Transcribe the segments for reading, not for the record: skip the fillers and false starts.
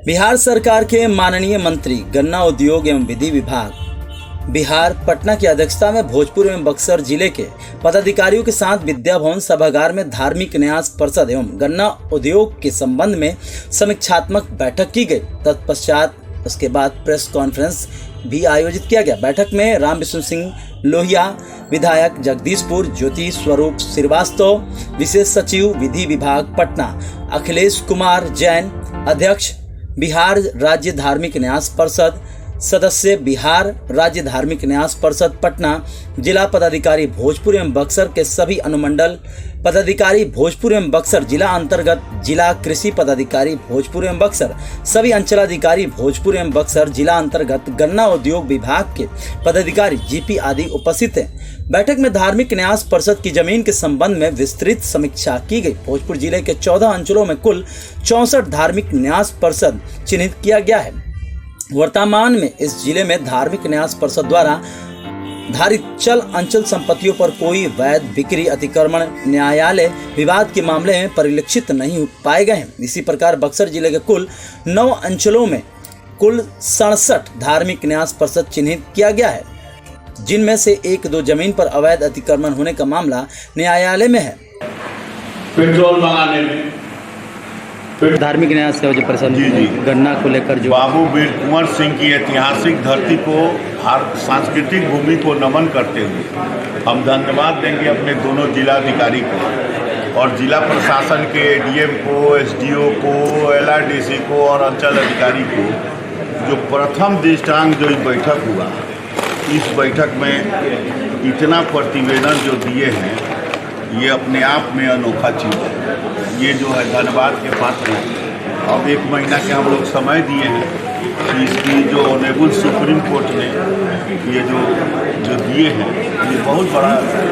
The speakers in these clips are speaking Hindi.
बिहार सरकार के माननीय मंत्री गन्ना उद्योग एवं विधि विभाग बिहार पटना की अध्यक्षता में भोजपुर एवं बक्सर जिले के पदाधिकारियों के साथ विद्या भवन सभागार में धार्मिक न्यास परिषद एवं गन्ना उद्योग के संबंध में समीक्षात्मक बैठक की गई। तत्पश्चात उसके बाद प्रेस कॉन्फ्रेंस भी आयोजित किया गया। बैठक में राम विष्णु सिंह लोहिया, विधायक जगदीशपुर ज्योति स्वरूप श्रीवास्तव, विशेष सचिव विधि विभाग पटना अखिलेश कुमार जैन, अध्यक्ष बिहार राज्य धार्मिक न्यास परिषद, सदस्य बिहार राज्य धार्मिक न्यास परिषद पटना, जिला पदाधिकारी भोजपुर एवं बक्सर के सभी अनुमंडल पदाधिकारी भोजपुर एवं बक्सर जिला अंतर्गत, जिला कृषि पदाधिकारी भोजपुर एवं बक्सर, सभी अंचलाधिकारी भोजपुर एवं बक्सर जिला अंतर्गत, गन्ना उद्योग विभाग के पदाधिकारी जीपी आदि उपस्थित हैं। बैठक में धार्मिक न्यास परिषद की जमीन के संबंध में विस्तृत समीक्षा की गई। भोजपुर जिले के 14 अंचलों में कुल 64 धार्मिक न्यास परिषद चिन्हित किया गया है। वर्तमान में इस जिले में धार्मिक न्यास परिषद द्वारा धारित चल अंचल संपत्तियों पर कोई वैध बिक्री, अतिक्रमण, न्यायालय विवाद के मामले में परिलक्षित नहीं पाए गए हैं। इसी प्रकार बक्सर जिले के कुल 9 अंचलों में कुल 67 धार्मिक न्यास परिषद चिन्हित किया गया है, जिनमें से 1-2 जमीन पर अवैध अतिक्रमण होने का मामला न्यायालय में है। पेट्रोल मंगाने में धार्मिक न्यास परिषद गन्ना को लेकर जो बाबू वीर कुंवर सिंह की ऐतिहासिक धरती को, सांस्कृतिक भूमि को नमन करते हुए हम धन्यवाद देंगे अपने दोनों जिलाधिकारी को और जिला प्रशासन के डीएम को, एसडीओ को, एलआरडीसी को और अंचल अधिकारी को। जो प्रथम दृष्टांत जो बैठक हुआ, इस बैठक में इतना प्रतिवेदन जो दिए हैं, ये अपने आप में अनोखा चीज़ है। ये जो है धन्यवाद के पात्र हैं। अब 1 महीना के हम लोग समय दिए हैं कि इसकी जो ऑनरेबल सुप्रीम कोर्ट ने ये जो दिए हैं, ये बहुत बड़ा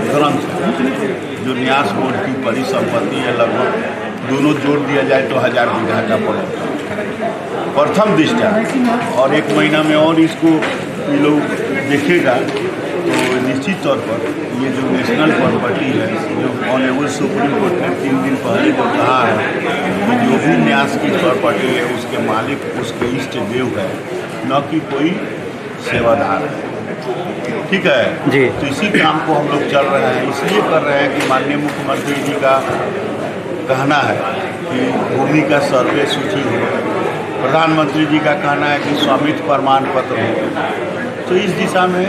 ग्रंथ है। जो न्यास बोर्ड की परिसंपत्ति है, लगभग दोनों जोड़ दिया जाए तो 1000 बीघा का पड़ेगा प्रथम दृष्टा। और 1 महीना में और इसको ये लोग देखेगा तो निश्चित तौर पर ये जो नेशनल प्रॉपर्टी है, जो ऑनरेबल सुप्रीम कोर्ट ने 3 दिन पहले को कहा है कि जो भी न्यास की प्रॉपर्टी है उसके मालिक उसके इष्ट देव है, न कि कोई सेवादार है। ठीक है जी। तो इसी काम को हम लोग चल रहे हैं, इसलिए कर रहे हैं कि माननीय मुख्यमंत्री जी का कहना है कि भूमि का सर्वे सूची हो, प्रधानमंत्री जी का कहना है कि स्वामित्व प्रमाण पत्र हो। तो इस दिशा में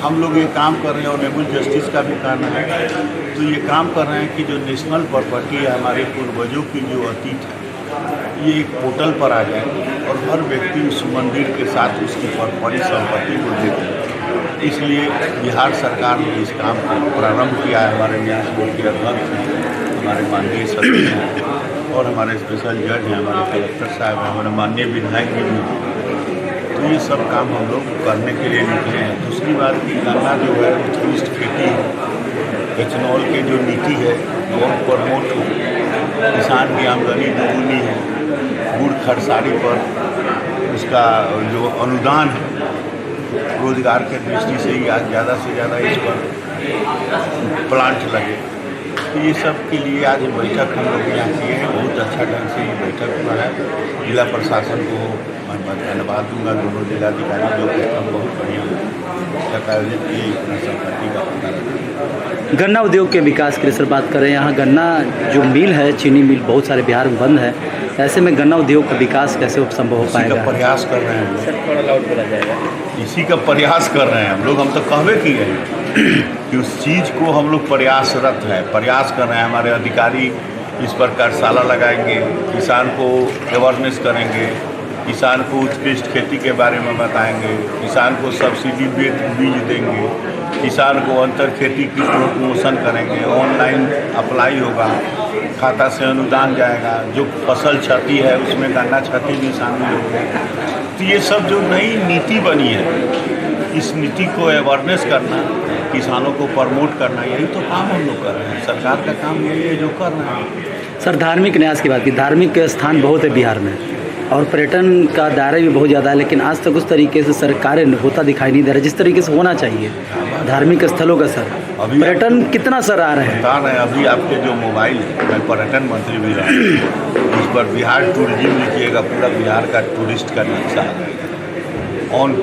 हम लोग ये काम कर रहे हैं। और ऑनरेबल जस्टिस का भी कहना है, तो ये काम कर रहे हैं कि जो नेशनल प्रॉपर्टी है, हमारे पूर्वजों की जो अतीत है, ये एक पोर्टल पर आ जाए और हर व्यक्ति उस मंदिर के साथ उसकी परिसंपत्ति को देखे। इसलिए बिहार सरकार ने इस काम को प्रारंभ किया है। हमारे न्यास बोर्ड के अध्यक्ष हैं, हमारे माननीय सचिव हैं और हमारे स्पेशल जज हैं, हमारे कलेक्टर साहब हैं, हमारे माननीय विधायक भी हैं। तो ये सब काम हम लोग करने के लिए निकले हैं। दूसरी बात कि गन्ना जो है उत्कृष्ट खेती है, एथेनॉल की जो नीति है वो प्रमोट हो, किसान की आमदनी दोगुनी है, गुड़ खरसारी पर उसका जो अनुदान है, रोजगार के दृष्टि से ही आज ज़्यादा से ज़्यादा इस पर प्लांट लगे। तो ये सब के लिए आज बैठक हम लोग यहाँ किए हैं। बहुत अच्छा ढंग से ये बैठक हुआ है। जिला प्रशासन को मैं धन्यवाद दूंगा, दोनों जिलाधिकारी जो कि बहुत बढ़िया आयोजित किए अपना संपत्ति का पता लगा। गन्ना उद्योग के विकास की सर बात करें, यहाँ गन्ना जो मिल है, चीनी मिल बहुत सारे बिहार में बंद है, ऐसे में गन्ना उद्योग का विकास कैसे संभव हो पाएगा? इसी का प्रयास कर रहे हैं सर, थोड़ा लाउड बोला जाएगा। इसी का प्रयास कर रहे हैं हम लोग तो कहवे किए हैं कि उस चीज़ को हम लोग प्रयासरत हैं, प्रयास कर रहे हैं। हमारे अधिकारी इस पर कार्यशाला लगाएंगे, किसान को अवेयरनेस करेंगे, किसान को उत्कृष्ट खेती के बारे में बताएंगे, किसान को सब्सिडी बीज देंगे, किसान को अंतर खेती की प्रमोशन करेंगे, ऑनलाइन अप्लाई होगा, खाता से अनुदान जाएगा, जो फसल क्षति है उसमें गन्ना क्षति भी शामिल होगी। तो ये सब जो नई नीति बनी है, इस नीति को अवेयरनेस करना, किसानों को प्रमोट करना, यही तो काम हम लोग कर रहे हैं। सरकार का काम यही है जो कर रहे हैं। सर धार्मिक न्यास की बात की, धार्मिक स्थान बहुत है बिहार में और पर्यटन का दायरा भी बहुत ज़्यादा है, लेकिन आज तक उस तरीके से सरकारें होता दिखाई नहीं दे रहा जिस तरीके से होना चाहिए धार्मिक स्थलों का। सर अभी पर्यटन कितना सर आ रहे हैं? बता रहे हैं, अभी आपके जो मोबाइल है, मैं पर्यटन मंत्री भी रहा, पर बिहार टूरिज्म लिखिएगा, पूरा बिहार का टूरिस्ट का नक्शा आ जाएगा। ऑन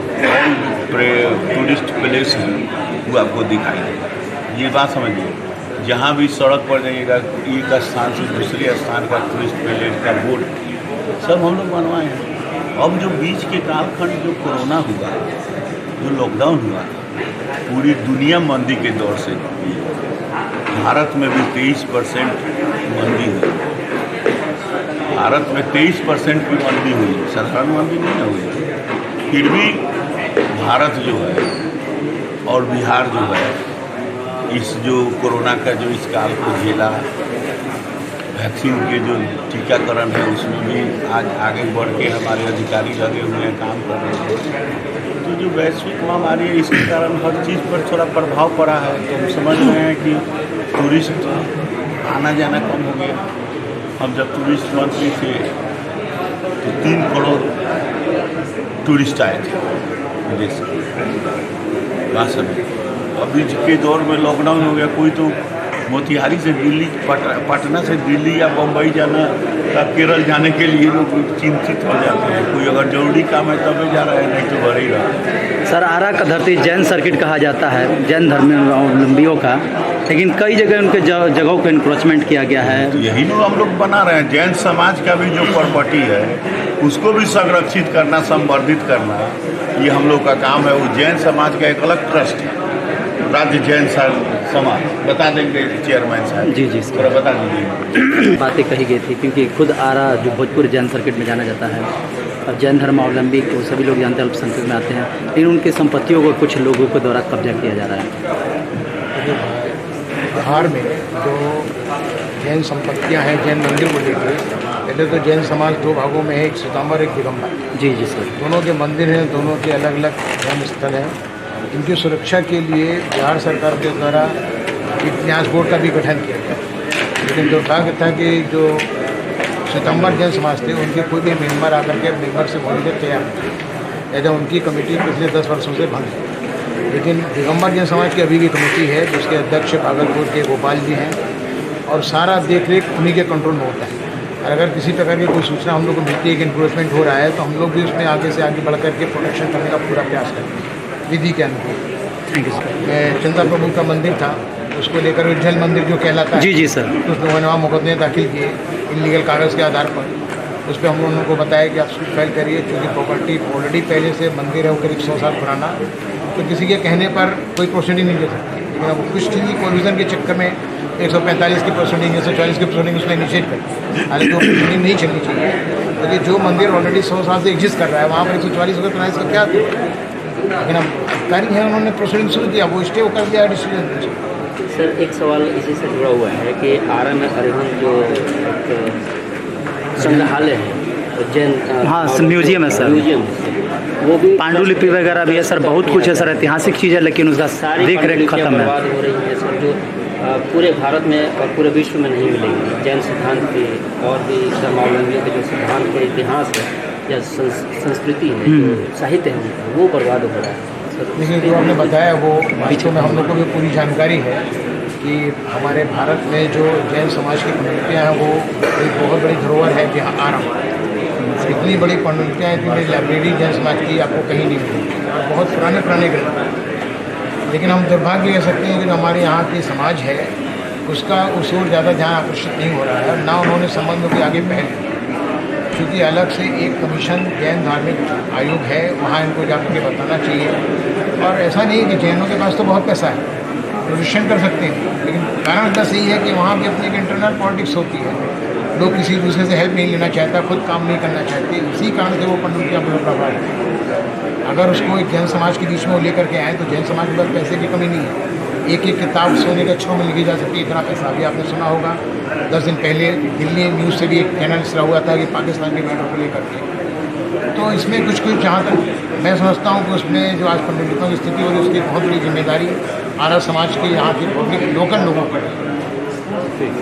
टूरिस्ट प्लेस वो आपको दिखाई देगा। ये बात समझिए, जहाँ भी सड़क पर जाइएगा एक स्थान से दूसरे स्थान का टूरिस्ट प्लेस का बोर्ड सब हम लोग बनवाए हैं। अब जो बीच के कालखंड जो कोरोना हुआ, जो लॉकडाउन हुआ, पूरी दुनिया मंदी के दौर से भारत में भी 23% मंदी हुई। भारत में 23% की मंदी हुई, साधारण मंदी नहीं हुई। फिर भी भारत जो है और बिहार जो है इस जो कोरोना का जो इस काल को झेला, वैक्सीन के जो टीकाकरण है उसमें भी आज आगे बढ़ के हमारे अधिकारी लगे हुए हैं, काम कर रहे हैं। तो जो वैश्विक महामारी है इसके कारण हर चीज़ पर थोड़ा प्रभाव पड़ा है। तो हम समझ रहे हैं कि टूरिस्ट आना जाना कम हो गया। हम जब टूरिस्ट मंत्री थे तो 3 करोड़ टूरिस्ट आए थे विदेश से वहाँ सब। अभी के दौर में लॉकडाउन हो गया, कोई तो मोतिहारी से दिल्ली, पटना से दिल्ली या बम्बई जाना या केरल जाने के लिए लोग चिंतित हो जाते हैं। कोई अगर जरूरी काम है तभी जा रहा है, नहीं तो भर ही रहा है। सर, आरा का धरती जैन सर्किट कहा जाता है, जैन धर्मावलंबियों का, लेकिन कई जगह उनके जगहों को इंक्रोचमेंट किया गया है। तो यही लोग हम लोग बना रहे हैं। जैन समाज का भी जो प्रॉपर्टी है उसको भी संरक्षित करना, संवर्धित करना, ये हम लोग का काम है। वो जैन समाज का एक अलग ट्रस्ट है, राज्य जैन समाज। बता देंगे चेयरमैन साहब। जी जी थोड़ा बता दीजिए। बातें कही गई थी, क्योंकि खुद आरा जो भोजपुर जैन सर्किट में जाना जाता है और जैन धर्मावलंबी को सभी लोग जानते हैं, अल्पसंख्यक में आते हैं, लेकिन उनकी संपत्तियों को कुछ लोगों के द्वारा कब्जा किया जा रहा है। बिहार में जो जैन संपत्तियां हैं, जैन मंदिर को लेकर, पहले तो जैन समाज 2 भागों में है, एक श्वेतांबर, एक दिगंबर। जी जी सर। दोनों के मंदिर हैं, दोनों के अलग अलग धर्म स्थल हैं। इनकी सुरक्षा के लिए बिहार सरकार के द्वारा एक न्यास बोर्ड का भी गठन किया गया। लेकिन दुर्भाग्य था कि जो श्वेतांबर जैन समाज थे उनके कोई भी मेंबर आकर के मेंबर से होने के तैयार नहीं, या उनकी कमेटी पिछले 10 वर्षों से भंग है। लेकिन दिगंबर जैन समाज की अभी की कमेटी है, जिसके अध्यक्ष भागलपुर के गोपाल जी हैं, और सारा देख रेख उन्हीं के कंट्रोल में होता है। और अगर किसी प्रकार की कोई सूचना हम लोग को मिलती है कि इंक्रोचमेंट हो रहा है, तो हम लोग भी उसमें आगे से आगे बढ़ करके प्रोटेक्शन करने का पूरा प्रयास करते हैं विधि के अनुकूल। Thank you sir. चंदा प्रभु का मंदिर था, उसको लेकर उज्जैन मंदिर जो कहलाता है, जी जी सर। उस लोगों ने वहाँ मुकदमे दाखिल किए इलीगल कागज़ के आधार पर। उस पर हम लोगों को बताया कि आप सूट फाइल करिए, क्योंकि प्रॉपर्टी ऑलरेडी पहले से मंदिर है वो करीब 100 साल पुराना, तो किसी के कहने पर कोई प्रोसीडिंग नहीं ले सकती। लेकिन अब कुछ चीज़ प्रोविज़न के चक्कर में 145 की प्रोसीडिंग, 140 की प्रोसीडिंग उसने निषेध कर, हालांकि वो प्रोसीडिंग नहीं चलनी चाहिए। क्योंकि जो मंदिर ऑलरेडी 100 साल से एग्जिस्ट कर रहा है, वहाँ पर 144 होगा तो इसका क्या? लेकिन अब अधिकारी हैं, उन्होंने प्रोसीडिंग शुरू किया, वो स्टे कर दिया डिसीजन। सर, एक सवाल इसी से जुड़ा हुआ है कि आरा में अरिहंत जो संग्रहालय है, जैन हाँ म्यूजियम है सर, म्यूजियम, वो भी पांडुलिपि वगैरह भी है सर, बहुत कुछ है सर, ऐतिहासिक चीज़ है, लेकिन उसका सारी देख रेख खत्म है। बर्बाद हो रही है सर, जो पूरे भारत में और पूरे विश्व में नहीं मिलेगी। जैन सिद्धांत के और भी धर्मावलंबियों के जो सिद्धांत के इतिहास है या संस्कृति है, जो साहित्य है उनका, वो बर्बाद हो रहा है। देखिए, जो आपने बताया वो वास्तव में हम लोग को भी पूरी जानकारी है कि हमारे भारत में जो जैन समाज की पांडुलिपियाँ हैं वो एक बहुत बड़ी धरोहर है कि आ रहा है। इतनी बड़ी पांडुलिपियाँ, इतनी बड़ी लाइब्रेरी जैन समाज की आपको कहीं नहीं मिलेगी, और बहुत पुराने ग्रंथ। लेकिन हम दुर्भाग्य कह सकते हैं कि जो हमारे यहाँ की समाज है उसका उस ओर ज़्यादा ध्यान आकर्षित नहीं हो रहा है, ना उन्होंने संबंधों के आगे पहल, क्योंकि अलग से एक कमीशन जैन धार्मिक आयोग है, वहाँ इनको जाकर के बताना चाहिए। और ऐसा नहीं है कि जैनों के पास तो बहुत पैसा है, प्रदर्शन कर सकते हैं, लेकिन कारण बस यही है कि वहाँ भी अपनी एक इंटरनल पॉलिटिक्स होती है। लोग किसी दूसरे से हेल्प नहीं लेना चाहता, खुद काम नहीं करना चाहते, इसी कारण से वो पांडुलिपियाँ प्रभावित है। अगर उसको एक जैन समाज के बीच में वो लेकर के आए तो जैन समाज के पास पैसे की कमी नहीं है। एक किताब सोने के अक्षरों में लिखी जा सकती है, इतना पैसा। अभी आपने सुना होगा 10 दिन पहले दिल्ली न्यूज़ से भी एक चैनल चला हुआ था कि पाकिस्तान के मैटर को लेकर के। तो इसमें कुछ जहाँ तक मैं समझता हूँ कि उसमें जो आज पांडुलिपियों की स्थिति हो रही है उसकी बहुत बड़ी जिम्मेदारी आरा समाज के यहाँ के पब्लिक लोकल लोगों पर है।